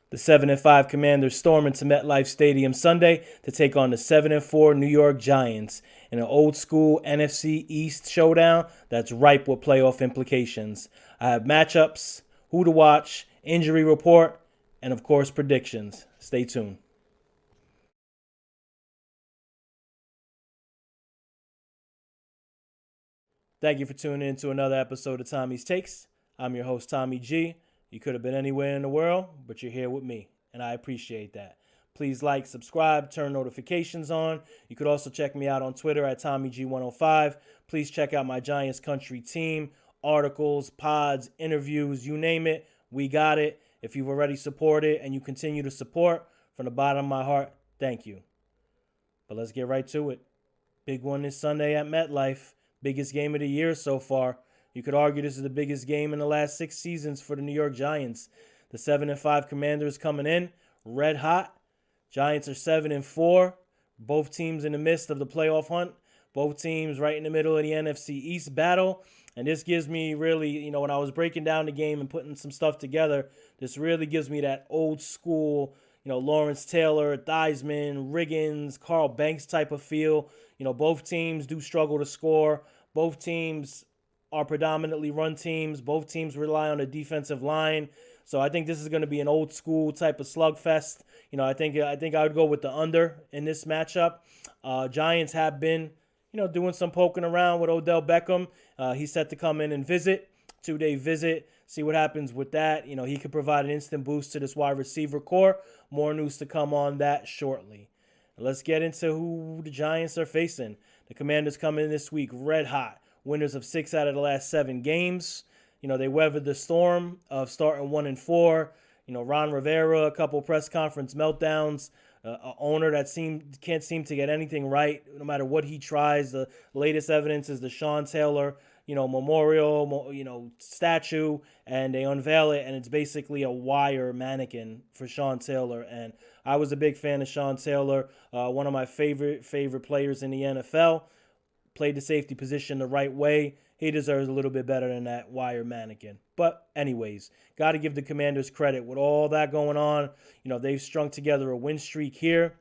The 7-5 Commanders storm into MetLife Stadium Sunday to take on the 7-4 New York Giants in an old-school NFC East showdown that's ripe with playoff implications. I have matchups, who to watch, injury report, and of course predictions. Stay tuned. Thank you for tuning in to another episode of Tommy's Takes. I'm your host, Tommy G. You could have been anywhere in the world, but you're here with me, and I appreciate that. Please like, subscribe, turn notifications on. You could also check me out on Twitter at TommyG105. Please check out my Giants Country team, articles, pods, interviews, you name it. We got it. If you've already supported and you continue to support, from the bottom of my heart, thank you. But let's get right to it. Big one this Sunday at MetLife. Biggest game of the year so far. You could argue this is the biggest game in the last 6 seasons for the New York Giants. The 7-5 Commanders coming in red hot. Giants are 7-4. Both teams in the midst of the playoff hunt. Both teams right in the middle of the NFC East battle. And this gives me really, when I was breaking down the game and putting some stuff together, this really gives me that old school, Lawrence Taylor, Theismann, Riggins, Carl Banks type of feel. Both teams do struggle to score. Both teams are predominantly run teams. Both teams rely on a defensive line. So I think this is going to be an old school type of slugfest. I think I would go with the under in this matchup. Giants have been, doing some poking around with Odell Beckham. He's set to come in and visit, 2-day visit. See what happens with that. He could provide an instant boost to this wide receiver core. More news to come on that shortly. Let's get into who the Giants are facing. The Commanders come in this week red hot. Winners of 6 out of the last 7 games. They weathered the storm of starting 1-4. Ron Rivera, a couple press conference meltdowns. An owner that can't seem to get anything right, no matter what he tries. The latest evidence is the Sean Taylor, memorial, statue, and they unveil it, and it's basically a wire mannequin for Sean Taylor. And I was a big fan of Sean Taylor, one of my favorite players in the NFL. Played the safety position the right way. He deserves a little bit better than that wire mannequin. But anyways, got to give the Commanders credit. With all that going on, they've strung together a win streak here.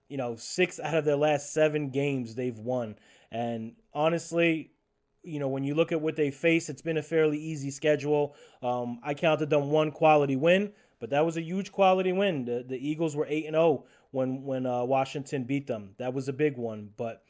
6 out of their last 7 games they've won. And honestly, when you look at what they face, it's been a fairly easy schedule. I counted them one quality win, but that was a huge quality win. The Eagles were 8-0 when Washington beat them. That was a big one. But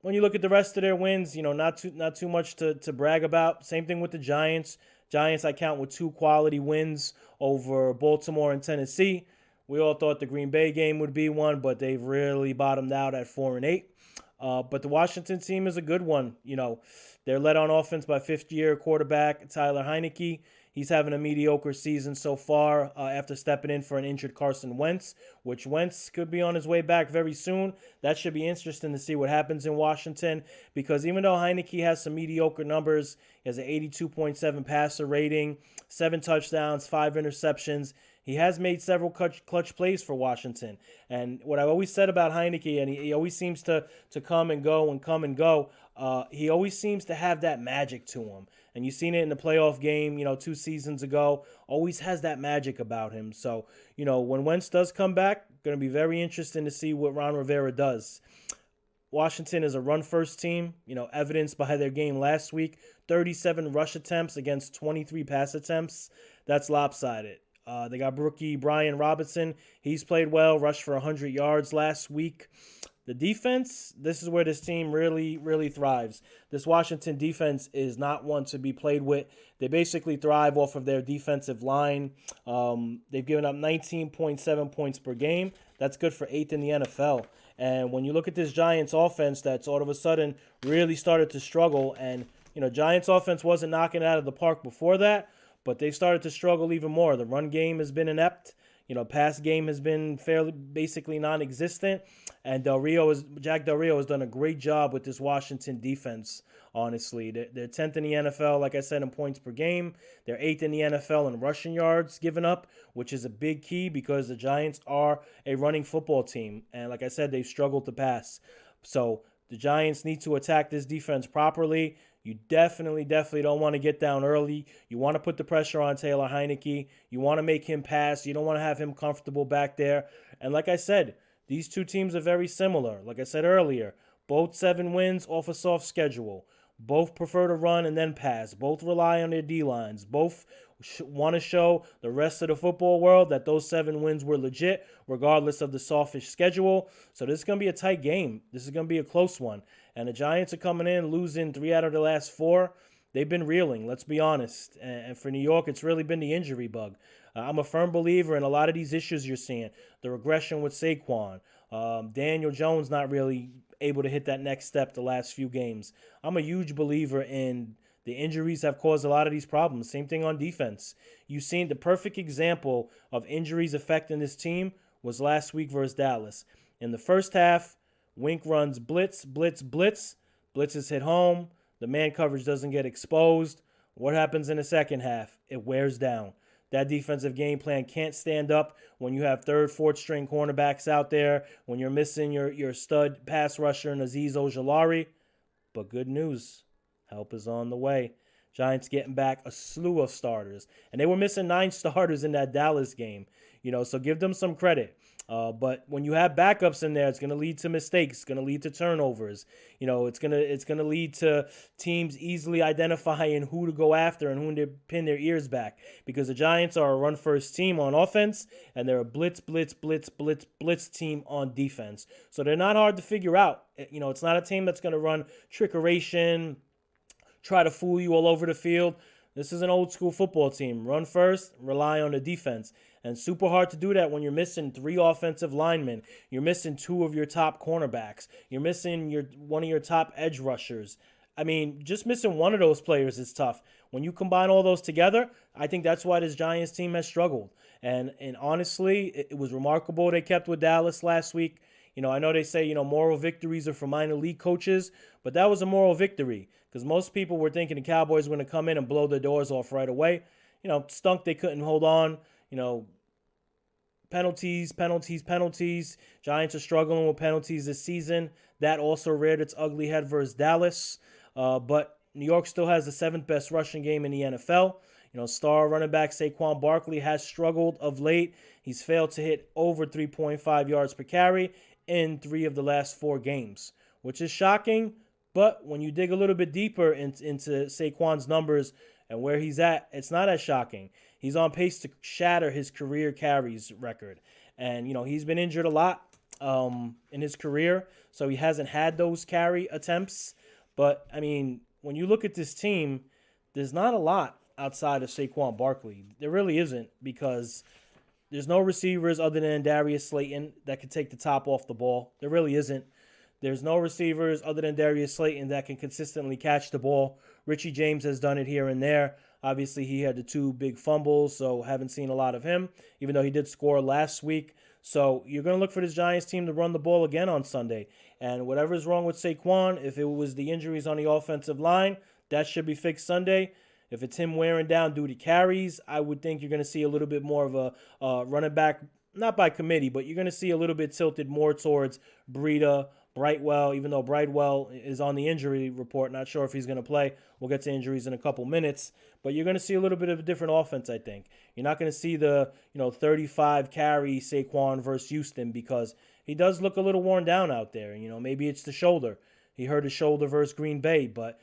when you look at the rest of their wins, not too much to brag about. Same thing with the Giants. Giants I count with 2 quality wins over Baltimore and Tennessee. We all thought the Green Bay game would be one, but they've really bottomed out at 4-8. But the Washington team is a good one. They're led on offense by fifth-year quarterback Tyler Heinicke. He's having a mediocre season so far after stepping in for an injured Carson Wentz, which Wentz could be on his way back very soon. That should be interesting to see what happens in Washington, because even though Heinicke has some mediocre numbers, he has an 82.7 passer rating, 7 touchdowns, 5 interceptions. He has made several clutch plays for Washington. And what I've always said about Heinicke, and he always seems to come and go and come and go, he always seems to have that magic to him. And you've seen it in the playoff game, 2 seasons ago. Always has that magic about him. So, when Wentz does come back, going to be very interesting to see what Ron Rivera does. Washington is a run-first team, evidenced by their game last week. 37 rush attempts against 23 pass attempts. That's lopsided. They got rookie Brian Robinson. He's played well, rushed for 100 yards last week. The defense, this is where this team really, really thrives. This Washington defense is not one to be played with. They basically thrive off of their defensive line. They've given up 19.7 points per game. That's good for 8th in the NFL. And when you look at this Giants offense that's all of a sudden really started to struggle, and, Giants offense wasn't knocking it out of the park before that, but they started to struggle even more. The run game has been inept. Pass game has been fairly basically non-existent. And Jack Del Rio has done a great job with this Washington defense, honestly. They're 10th in the NFL, like I said, in points per game. They're 8th in the NFL in rushing yards given up, which is a big key because the Giants are a running football team. And like I said, they've struggled to pass. So the Giants need to attack this defense properly. You definitely don't want to get down early. You want to put the pressure on Taylor Heineke. You want to make him pass. You don't want to have him comfortable back there. And like I said, these two teams are very similar. Like I said earlier, both 7 wins off a soft schedule. Both prefer to run and then pass. Both rely on their D-lines. Both want to show the rest of the football world that those 7 wins were legit, regardless of the softish schedule. So this is going to be a tight game. This is going to be a close one. And the Giants are coming in, losing 3 out of the last 4. They've been reeling, let's be honest. And for New York, it's really been the injury bug. I'm a firm believer in a lot of these issues you're seeing. The regression with Saquon. Daniel Jones not really able to hit that next step the last few games. I'm a huge believer in the injuries have caused a lot of these problems. Same thing on defense. You've seen the perfect example of injuries affecting this team was last week versus Dallas. In the first half, Wink runs blitz, blitz, blitz. Blitzes hit home. The man coverage doesn't get exposed. What happens in the second half? It wears down. That defensive game plan can't stand up when you have third, fourth string cornerbacks out there, when you're missing your stud pass rusher in Azeez Ojulari. But good news, help is on the way. Giants getting back a slew of starters. And they were missing 9 starters in that Dallas game. So give them some credit. But when you have backups in there, it's going to lead to mistakes. It's going to lead to turnovers. It's going to lead to teams easily identifying who to go after and who to pin their ears back. Because the Giants are a run-first team on offense, and they're a blitz, blitz, blitz, blitz, blitz team on defense. So they're not hard to figure out. It's not a team that's going to run trickeration, try to fool you all over the field. This is an old-school football team. Run first, rely on the defense. And super hard to do that when you're missing 3 offensive linemen. You're missing 2 of your top cornerbacks. You're missing one of your top edge rushers. I mean, just missing one of those players is tough. When you combine all those together, I think that's why this Giants team has struggled. And honestly, it was remarkable they kept with Dallas last week. I know they say, moral victories are for minor league coaches, but that was a moral victory because most people were thinking the Cowboys were going to come in and blow their doors off right away. Stunk they couldn't hold on. Penalties. Giants are struggling with penalties this season. That also reared its ugly head versus Dallas. But New York still has the 7th best rushing game in the NFL. Star running back Saquon Barkley has struggled of late. He's failed to hit over 3.5 yards per carry in 3 of the last 4 games, which is shocking. But when you dig a little bit deeper into Saquon's numbers and where he's at, it's not as shocking. He's on pace to shatter his career carries record. And, he's been injured a lot in his career, so he hasn't had those carry attempts. But, I mean, when you look at this team, there's not a lot outside of Saquon Barkley. There really isn't because there's no receivers other than Darius Slayton that can take the top off the ball. There really isn't. There's no receivers other than Darius Slayton that can consistently catch the ball. Richie James has done it here and there. Obviously, he had the 2 big fumbles, so haven't seen a lot of him, even though he did score last week. So you're going to look for this Giants team to run the ball again on Sunday. And whatever is wrong with Saquon, if it was the injuries on the offensive line, that should be fixed Sunday. If it's him wearing down due to carries, I would think you're going to see a little bit more of a running back, not by committee, but you're going to see a little bit tilted more towards Breida, Brightwell, even though Brightwell is on the injury report. Not sure if he's going to play. We'll get to injuries in a couple minutes. But you're going to see a little bit of a different offense, I think. You're not going to see the 35 carry Saquon versus Houston because he does look a little worn down out there. Maybe it's the shoulder. He hurt his shoulder versus Green Bay. But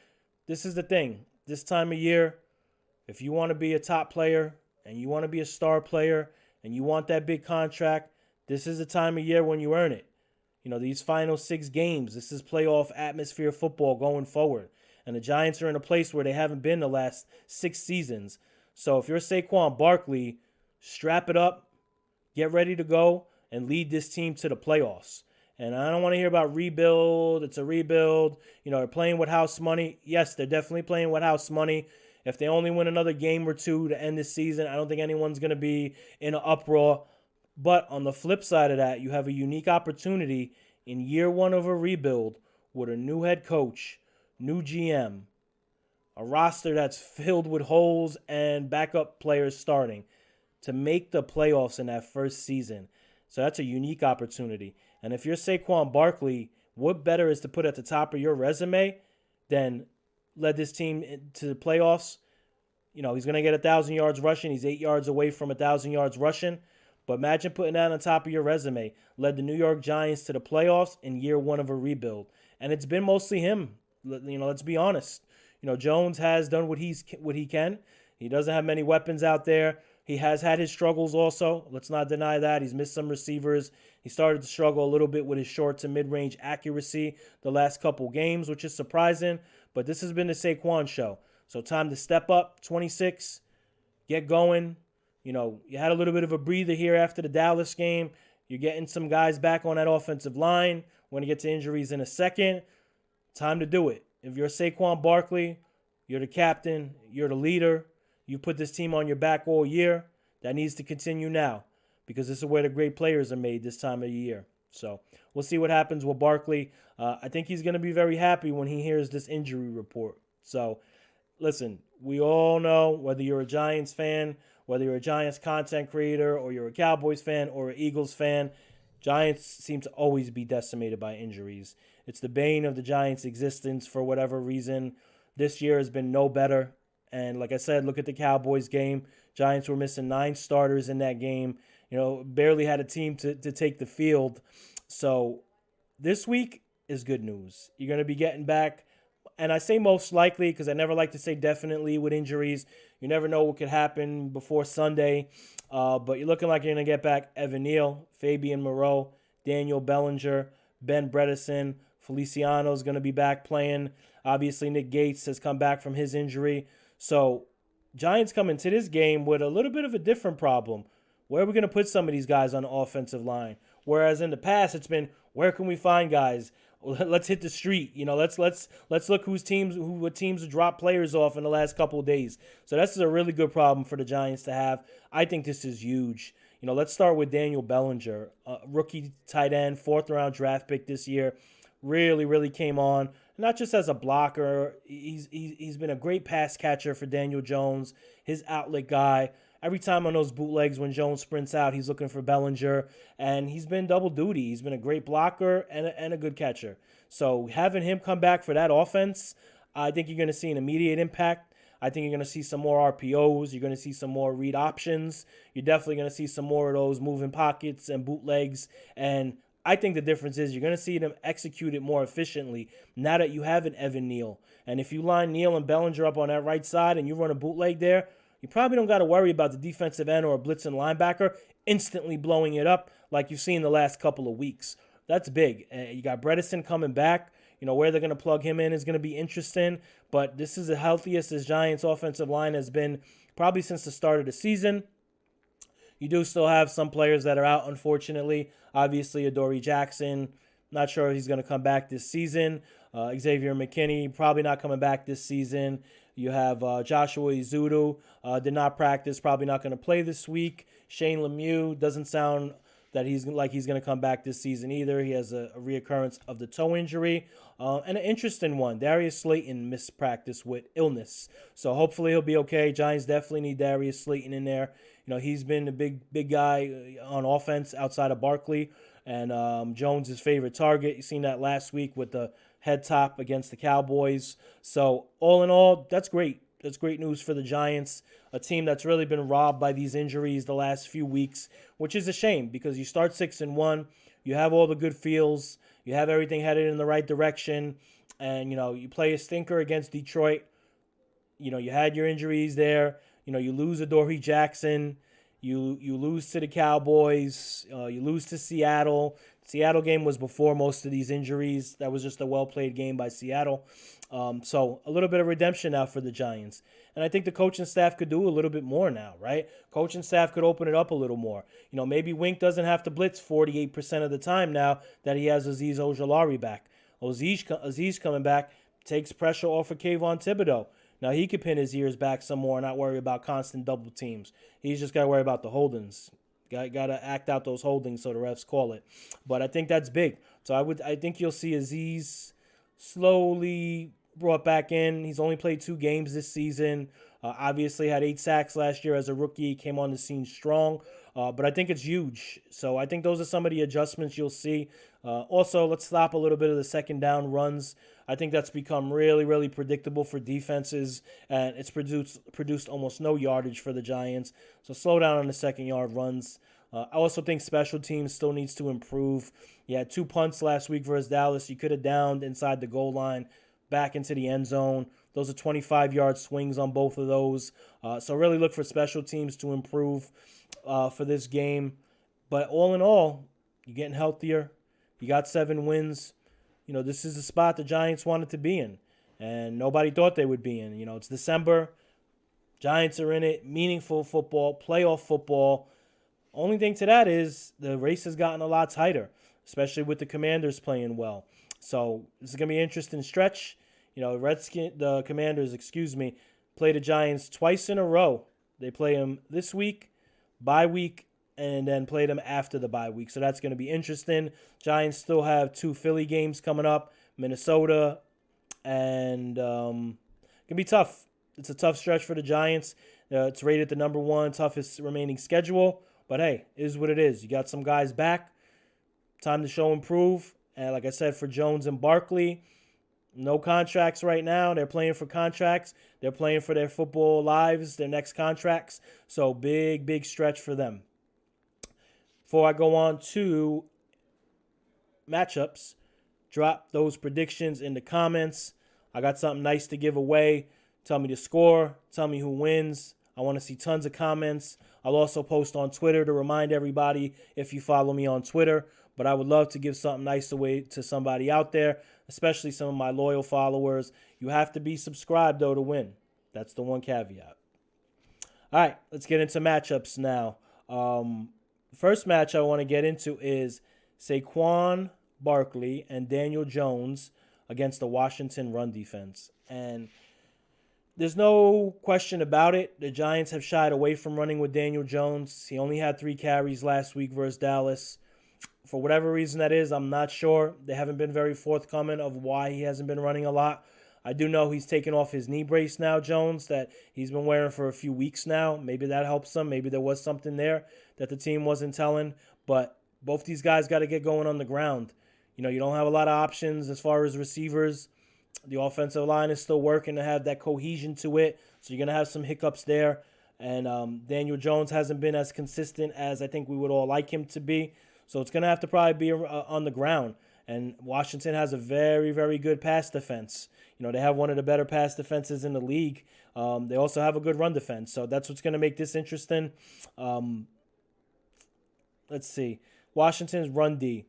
this is the thing. This time of year, if you want to be a top player and you want to be a star player and you want that big contract, this is the time of year when you earn it. These final 6 games, this is playoff atmosphere football going forward. And the Giants are in a place where they haven't been the last 6 seasons. So if you're Saquon Barkley, strap it up, get ready to go, and lead this team to the playoffs. And I don't want to hear about rebuild. It's a rebuild. They're playing with house money. Yes, they're definitely playing with house money. If they only win another game or 2 to end this season, I don't think anyone's going to be in an uproar. But on the flip side of that, you have a unique opportunity in year 1 of a rebuild with a new head coach, new GM, a roster that's filled with holes and backup players starting to make the playoffs in that first season. So that's a unique opportunity. And if you're Saquon Barkley, what better is to put at the top of your resume than led this team to the playoffs. He's going to get 1,000 yards rushing. He's 8 yards away from 1,000 yards rushing. But imagine putting that on top of your resume. Led the New York Giants to the playoffs in year one of a rebuild. And it's been mostly him. Let's be honest. Jones has done what he can. He doesn't have many weapons out there. He has had his struggles also. Let's not deny that. He's missed some receivers. He started to struggle a little bit with his short to mid-range accuracy the last couple games, which is surprising. But this has been the Saquon show. So time to step up, 26, get going. You had a little bit of a breather here after the Dallas game. You're getting some guys back on that offensive line. We're going to get to injuries in a second. Time to do it. If you're Saquon Barkley, you're the captain, you're the leader. You put this team on your back all year. That needs to continue now because this is where the great players are made this time of the year. So we'll see what happens with Barkley. I think he's going to be very happy when he hears this injury report. So listen, we all know whether you're a Giants fan, whether you're a Giants content creator, or you're a Cowboys fan or an Eagles fan, Giants seem to always be decimated by injuries. It's the bane of the Giants' existence for whatever reason. This year has been no better. And like I said, look at the Cowboys game. Giants were missing 9 starters in that game. Barely had a team to take the field. So this week is good news. You're going to be getting back. And I say most likely because I never like to say definitely with injuries. You never know what could happen before Sunday. But you're looking like you're going to get back Evan Neal, Fabian Moreau, Daniel Bellinger, Ben Bredesen. Feliciano's going to be back playing. Obviously, Nick Gates has come back from his injury. So Giants come into this game with a little bit of a different problem. Where are we going to put some of these guys on the offensive line? Whereas in the past, it's been, where can we find guys? Let's hit the street. Let's look what teams drop players off in the last couple of days. So this is a really good problem for the Giants to have. I think this is huge. Let's start with Daniel Bellinger, rookie tight end, 4th-round draft pick this year. Really, really came on. Not just as a blocker. He's been a great pass catcher for Daniel Jones, his outlet guy. Every time on those bootlegs when Jones sprints out, he's looking for Bellinger, and he's been double duty. He's been a great blocker and a good catcher. So having him come back for that offense, I think you're going to see an immediate impact. I think you're going to see some more RPOs. You're going to see some more read options. You're definitely going to see some more of those moving pockets and bootlegs. And I think the difference is you're going to see them execute it more efficiently now that you have an Evan Neal. And if you line Neal and Bellinger up on that right side and you run a bootleg there, you probably don't got to worry about the defensive end or a blitzing linebacker instantly blowing it up like you've seen the last couple of weeks. That's big. You got Bredesen coming back. Where they're going to plug him in is going to be interesting. But this is the healthiest this Giants offensive line has been probably since the start of the season. You do still have some players that are out, unfortunately. Obviously, Adoree Jackson, not sure if he's going to come back this season. Xavier McKinney, probably not coming back this season. You have Joshua Izudu, did not practice, probably not going to play this week. Shane Lemieux, doesn't sound that he's going to come back this season either. He has a reoccurrence of the toe injury. And an interesting one, Darius Slayton missed practice with illness. So hopefully he'll be okay. Giants definitely need Darius Slayton in there. He's been a big guy on offense outside of Barkley and Jones' favorite target. You seen that last week with the head top against the Cowboys. So all in all, that's great. That's great news for the Giants, a team that's really been robbed by these injuries the last few weeks, which is a shame because you start 6-1, you have all the good feels, you have everything headed in the right direction, and you play a stinker against Detroit. You had your injuries there. You lose Adoree Jackson. You lose to the Cowboys. You lose to Seattle. Seattle game was before most of these injuries. That was just a well-played game by Seattle. So a little bit of redemption now for the Giants. And I think the coaching staff could do a little bit more now, right? Coaching staff could open it up a little more. Maybe Wink doesn't have to blitz 48% of the time now that he has Azeez Ojulari back. Azeez coming back takes pressure off of Kayvon Thibodeau. Now, he could pin his ears back some more and not worry about constant double teams. He's just got to worry about the holdings. Got to act out those holdings so the refs call it. But I think that's big. So I think you'll see Azeez slowly brought back in. He's only played 2 games this season. Obviously had 8 sacks last year as a rookie. Came on the scene strong. But I think it's huge. So I think those are some of the adjustments you'll see. Also, let's stop a little bit of the second down runs. I think that's become really, really predictable for defenses, and it's produced almost no yardage for the Giants. So slow down on the second yard runs. I also think special teams still needs to improve. You had 2 punts last week versus Dallas. You could have downed inside the goal line, back into the end zone. Those are 25-yard swings on both of those. So really look for special teams to improve for this game. But all in all, you're getting healthier. You got 7 wins. This is the spot the Giants wanted to be in, and nobody thought they would be in. It's December. Giants are in it. Meaningful football, playoff football. Only thing to that is the race has gotten a lot tighter, especially with the Commanders playing well. So this is going to be an interesting stretch. The Commanders, play the Giants twice in a row. They play them this week, bye week, and then play them after the bye week. So that's going to be interesting. Giants still have 2 Philly games coming up, Minnesota, and can be tough. It's a tough stretch for the Giants. It's rated the number 1 toughest remaining schedule. But hey, it is what it is. You got some guys back. Time to show improve. And like I said, for Jones and Barkley, no contracts right now. They're playing for contracts. They're playing for their football lives, their next contracts. So big, big stretch for them. Before I go on to matchups, drop those predictions in the comments. I got something nice to give away. Tell me the score. Tell me who wins. I want to see tons of comments. I'll also post on Twitter to remind everybody if you follow me on Twitter. But I would love to give something nice away to somebody out there, especially some of my loyal followers. You have to be subscribed, though, to win. That's the one caveat. All right, let's get into matchups now. The first match I want to get into is Saquon Barkley and Daniel Jones against the Washington run defense. And there's no question about it. The Giants have shied away from running with Daniel Jones. He only had 3 carries last week versus Dallas. For whatever reason that is, I'm not sure. They haven't been very forthcoming of why he hasn't been running a lot. I do know he's taken off his knee brace now, Jones, that he's been wearing for a few weeks now. Maybe that helps him. Maybe there was something there that the team wasn't telling. But both these guys got to get going on the ground. You don't have a lot of options as far as receivers. The offensive line is still working to have that cohesion to it. So you're going to have some hiccups there. And Daniel Jones hasn't been as consistent as I think we would all like him to be. So it's going to have to probably be on the ground. And Washington has a very, very good pass defense. They have one of the better pass defenses in the league. They also have a good run defense. So that's what's going to make this interesting. Let's see. Washington's run D.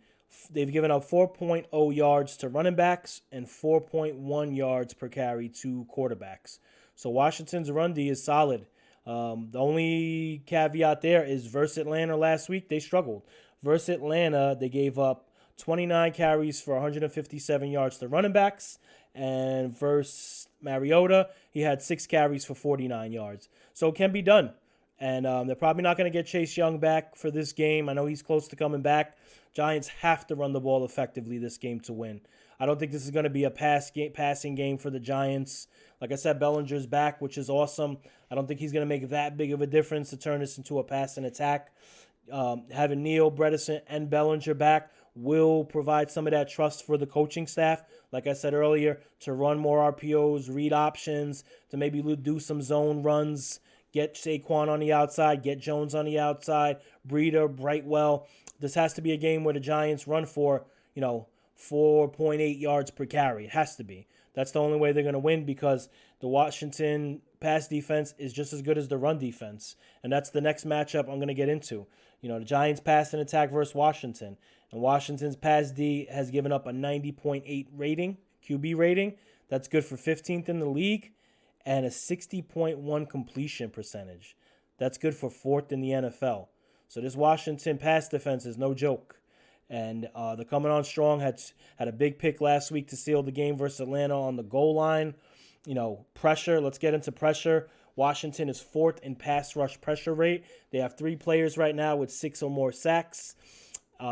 They've given up 4.0 yards to running backs and 4.1 yards per carry to quarterbacks. So Washington's run D is solid. The only caveat there is versus Atlanta last week, they struggled. Versus Atlanta, they gave up 29 carries for 157 yards to running backs. And versus Mariota, he had 6 carries for 49 yards. So it can be done. And they're probably not going to get Chase Young back for this game. I know he's close to coming back. Giants have to run the ball effectively this game to win. I don't think this is going to be a passing game for the Giants. Like I said, Bellinger's back, which is awesome. I don't think he's going to make that big of a difference to turn this into a passing attack. Having Neal, Bredesen, and Bellinger back will provide some of that trust for the coaching staff, like I said earlier, to run more RPOs, read options, to maybe do some zone runs, get Saquon on the outside, get Jones on the outside, Breida, Brightwell. This has to be a game where the Giants run for, 4.8 yards per carry. It has to be. That's the only way they're going to win because the Washington pass defense is just as good as the run defense. And that's the next matchup I'm going to get into. The Giants pass and attack versus Washington. And Washington's pass D has given up a 90.8 rating, QB rating. That's good for 15th in the league. And a 60.1 completion percentage. That's good for 4th in the NFL. So this Washington pass defense is no joke. And they're coming on strong. Had a big pick last week to seal the game versus Atlanta on the goal line. Pressure. Let's get into pressure. Washington is 4th in pass rush pressure rate. They have 3 players right now with 6 or more sacks.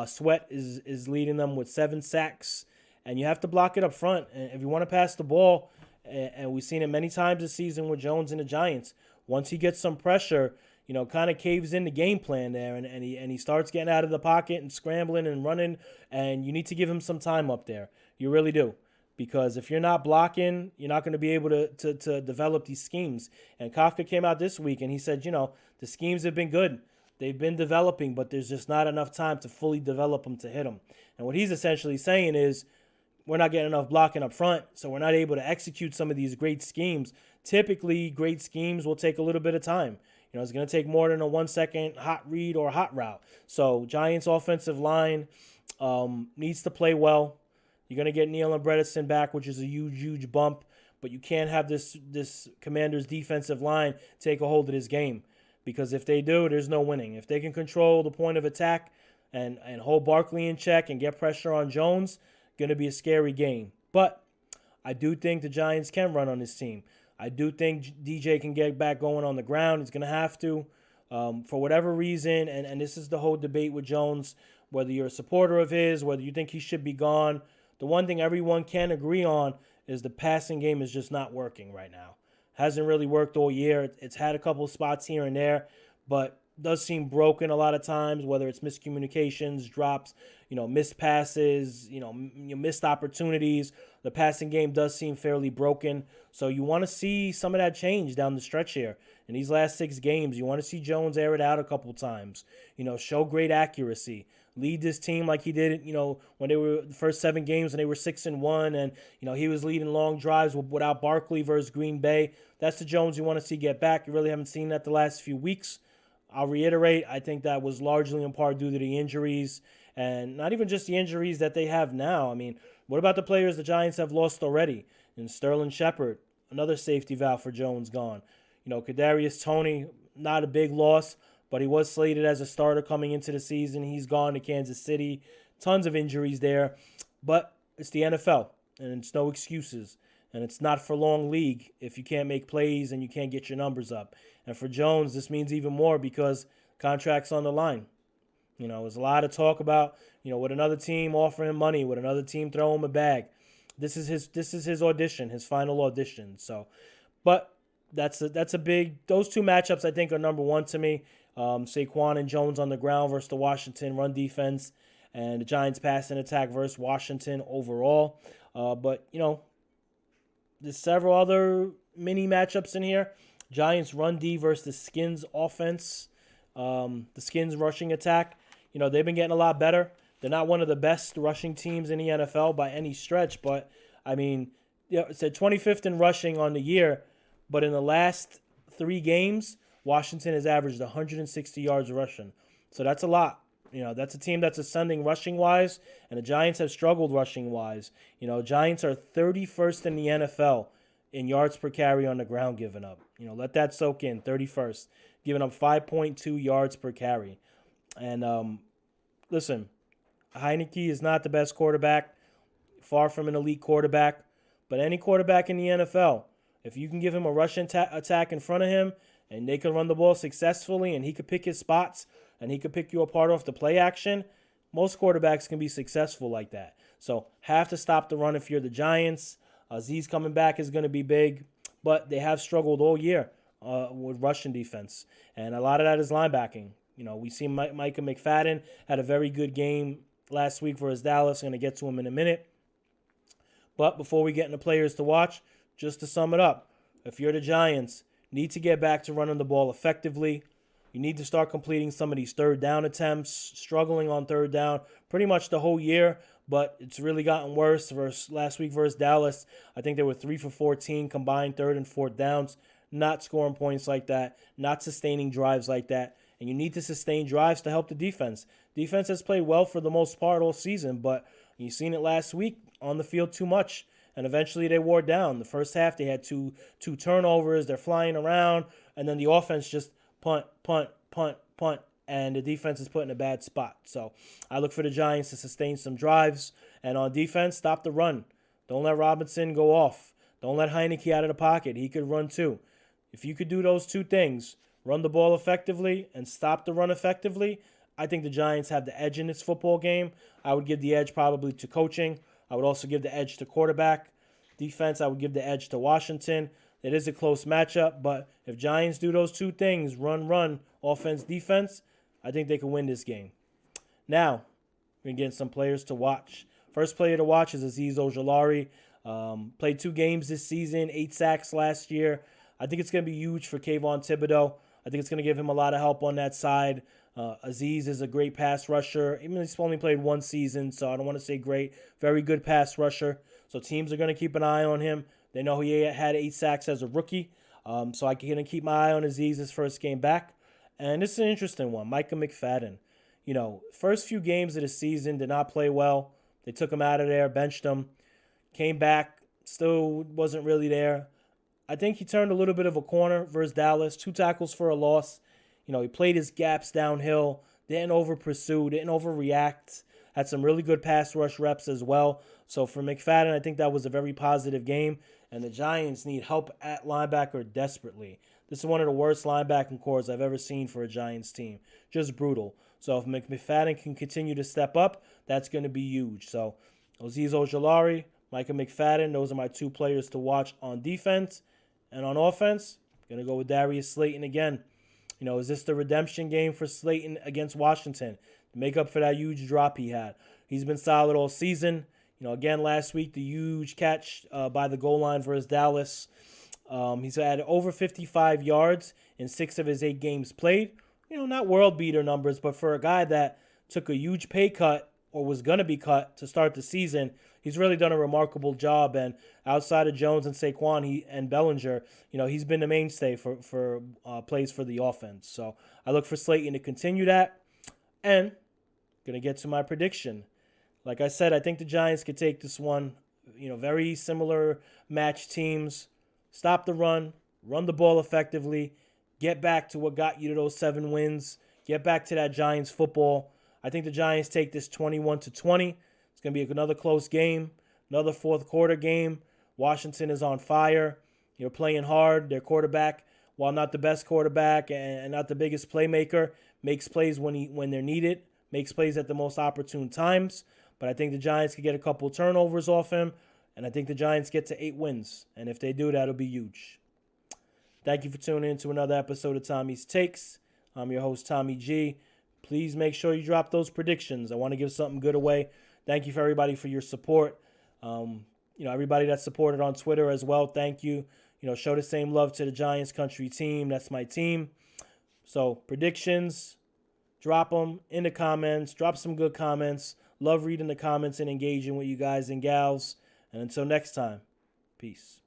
Sweat is leading them with 7 sacks. And you have to block it up front. And if you want to pass the ball, and we've seen it many times this season with Jones and the Giants, once he gets some pressure, kind of caves in the game plan there, and he starts getting out of the pocket and scrambling and running, and you need to give him some time up there. You really do. Because if you're not blocking, you're not going to be able to develop these schemes. And Kafka came out this week and he said, the schemes have been good. They've been developing, but there's just not enough time to fully develop them to hit them. And what he's essentially saying is we're not getting enough blocking up front, so we're not able to execute some of these great schemes. Typically, great schemes will take a little bit of time. It's going to take more than a 1-second hot read or hot route. So Giants offensive line needs to play well. You're going to get Neal and Bredesen back, which is a huge, huge bump. But you can't have this Commanders defensive line take a hold of this game. Because if they do, there's no winning. If they can control the point of attack and hold Barkley in check and get pressure on Jones, going to be a scary game. But I do think the Giants can run on this team. I do think DJ can get back going on the ground. He's going to have to. For whatever reason, and this is the whole debate with Jones, whether you're a supporter of his, whether you think he should be gone, the one thing everyone can agree on is the passing game is just not working right now. Hasn't really worked all year. It's had a couple of spots here and there, but does seem broken a lot of times, whether it's miscommunications, drops, missed passes, missed opportunities. The passing game does seem fairly broken. So you want to see some of that change down the stretch here. In these last 6 games, you want to see Jones air it out a couple times, show great accuracy. Lead this team like he did, when they were the first 7 games and they were 6-1, and he was leading long drives without Barkley versus Green Bay. That's the Jones you want to see get back. You really haven't seen that the last few weeks. I'll reiterate, I think that was largely in part due to the injuries, and not even just the injuries that they have now. I mean, what about the players the Giants have lost already? And Sterling Shepard, another safety valve for Jones, gone. Kadarius Toney, not a big loss, but he was slated as a starter coming into the season. He's gone to Kansas City. Tons of injuries there. But it's the NFL, and it's no excuses. And it's not for long league if you can't make plays and you can't get your numbers up. And for Jones, this means even more because contract's on the line. There's a lot of talk about, would another team offer him money? Would another team throw him a bag? This is his audition, his final audition. So, but that's a big. Those 2 matchups I think are number 1 to me. Saquon and Jones on the ground versus the Washington run defense, and the Giants passing attack versus Washington overall. But there's several other mini matchups in here. Giants run D versus the Skins offense. The Skins rushing attack. They've been getting a lot better. They're not one of the best rushing teams in the NFL by any stretch, but I mean, it's at 25th in rushing on the year, but in the last 3 games, Washington has averaged 160 yards rushing. So that's a lot. That's a team that's ascending rushing-wise, and the Giants have struggled rushing-wise. Giants are 31st in the NFL in yards per carry on the ground given up. Let that soak in, 31st. Giving up 5.2 yards per carry. And listen, Heineke is not the best quarterback, far from an elite quarterback, but any quarterback in the NFL, if you can give him a rushing attack in front of him, and they can run the ball successfully, and he could pick his spots, and he could pick you apart off the play action, most quarterbacks can be successful like that. So have to stop the run if you're the Giants. Z's coming back is going to be big, but they have struggled all year with rushing defense, and a lot of that is linebacking. We see Micah McFadden had a very good game last week versus Dallas. I'm going to get to him in a minute. But before we get into players to watch, just to sum it up, if you're the Giants, need to get back to running the ball effectively. You need to start completing some of these 3rd down attempts, struggling on 3rd down pretty much the whole year, but it's really gotten worse. Last week versus Dallas, I think they were 3 for 14 combined 3rd and 4th downs, not scoring points like that, not sustaining drives like that, and you need to sustain drives to help the defense. Defense has played well for the most part all season, but you've seen it last week on the field too much. And eventually they wore down. The first half they had two turnovers. They're flying around. And then the offense just punt. And the defense is put in a bad spot. So I look for the Giants to sustain some drives. And on defense, stop the run. Don't let Robinson go off. Don't let Heineke out of the pocket. He could run too. If you could do those 2 things, run the ball effectively and stop the run effectively, I think the Giants have the edge in this football game. I would give the edge probably to coaching. I would also give the edge to quarterback. Defense, I would give the edge to Washington. It is a close matchup, but if Giants do those two things, run, offense, defense, I think they can win this game. Now, we're getting some players to watch. First player to watch is Azeez Ojulari. Played 2 games this season, 8 sacks last year. I think it's going to be huge for Kayvon Thibodeau. I think it's going to give him a lot of help on that side. Azeez is a great pass rusher. Even though he's only played 1 season, so I don't want to say great. Very good pass rusher. So teams are going to keep an eye on him. They know he had 8 sacks as a rookie. So I can keep my eye on Azeez his first game back. And this is an interesting one. Micah McFadden. First few games of the season did not play well. They took him out of there, benched him, came back, still wasn't really there. I think he turned a little bit of a corner versus Dallas. 2 tackles for a loss. He played his gaps downhill, didn't over-pursue, didn't overreact, had some really good pass rush reps as well. So for McFadden, I think that was a very positive game, and the Giants need help at linebacker desperately. This is one of the worst linebacking cores I've ever seen for a Giants team. Just brutal. So if McFadden can continue to step up, that's going to be huge. So Azeez Ojulari, Micah McFadden, those are my 2 players to watch on defense. And on offense, I'm going to go with Darius Slayton again. Is this the redemption game for Slayton against Washington to make up for that huge drop he had? He's been solid all season. Again, last week, the huge catch by the goal line versus Dallas. He's had over 55 yards in 6 of his 8 games played. Not world beater numbers, but for a guy that took a huge pay cut or was going to be cut to start the season, he's really done a remarkable job. And outside of Jones and Saquon and Bellinger, he's been the mainstay for plays for the offense. So I look for Slayton to continue that. And going to get to my prediction. Like I said, I think the Giants could take this one. Very similar match teams. Stop the run the ball effectively, get back to what got you to those 7 wins, get back to that Giants football. I think the Giants take this 21-20. It's going to be another close game, another fourth quarter game. Washington is on fire. You're playing hard. Their quarterback, while not the best quarterback and not the biggest playmaker, makes plays when they're needed, makes plays at the most opportune times. But I think the Giants could get a couple turnovers off him, and I think the Giants get to 8 wins. And if they do, that'll be huge. Thank you for tuning in to another episode of Tommy's Takes. I'm your host, Tommy G. Please make sure you drop those predictions. I want to give something good away. Thank you for everybody for your support. Everybody that supported on Twitter as well, thank you. Show the same love to the Giants country team. That's my team. So predictions, drop them in the comments. Drop some good comments. Love reading the comments and engaging with you guys and gals. And until next time, peace.